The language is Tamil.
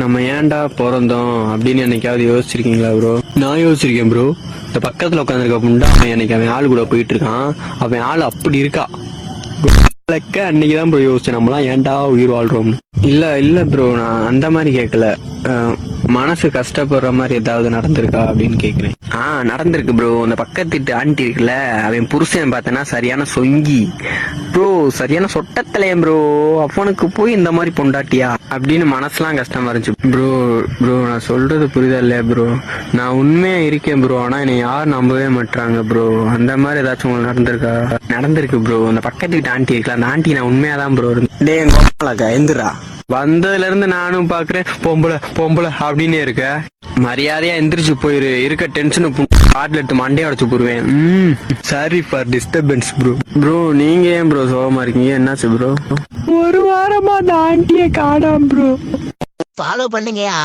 நம்ம ஏன்டா பிறந்தோம் அப்படின்னு என்னைக்காவது யோசிச்சிருக்கீங்களா ப்ரோ? நான் யோசிச்சிருக்கேன் ப்ரோ. இந்த பக்கத்துல உட்காந்துருக்க புண்டா அவன் என்னைக்கு அவன் ஆள் கூட போயிட்டு இருக்கான். அவன் ஆள் அப்படி இருக்கா. அன்னைக்குதான் ப்ரோ யோசிச்சேன், நம்மளாம் ஏன்டா உயிர் வாழ்றோம். இல்ல ப்ரோ, நான் அந்த மாதிரி கேட்கல. மனசு கஷ்டப்படுற மாதிரி ஏதாவது நடந்திருக்கா அப்படின்னு கேக்குறேன். நடந்திருக்கு ப்ரோ. அந்த பக்கத்து வீட்டு ஆண்டி இருக்குல்ல, அவன் புருஷன் பார்த்தனா சரியான சொங்கி ப்ரோ, சரியான சொட்டத்தலையன் ப்ரோ. அவனுக்கு போய் இந்த மாதிரி பொண்டாட்டியா அப்படின்னு மனசுலாம் கஷ்டமா இருந்துச்சு ப்ரோ. நான் சொல்றது புரியுதா இல்லையா ப்ரோ? நான் உண்மையா இருக்கேன் ப்ரோ, ஆனா என்னை யாரும் நம்பவே மாட்டாங்க ப்ரோ. அந்த மாதிரி ஏதாச்சும் உங்களுக்கு நடந்திருக்கா? நடந்திருக்கு ப்ரோ. அந்த பக்கத்து வீட்டு ஆண்டி இருக்குல்ல, அந்த ஆண்டி நான் உண்மையாதான் ப்ரோ இருந்தேன். டேய் கோபாலக்கா எந்திரா. வந்ததுல இருந்து நானும் பாக்குறேன் பொம்பளை பொம்பளை அப்படின்னு இருக்க. மரியாதையா எந்திரிச்சு போயிரு. இருக்க டென்ஷனு பாட்டில் எடுத்து மண்டையை உடச்சு போடுவேன். Sorry for disturbance bro. Bro நீங்க ஏன் ப்ரோ சோகமா இருக்கீங்க? என்னாச்சு ப்ரோ? ஒரு வாரமா அந்த ஆண்டியை காணாம ப்ரோ. ஃபாலோ பண்ணுங்கயா.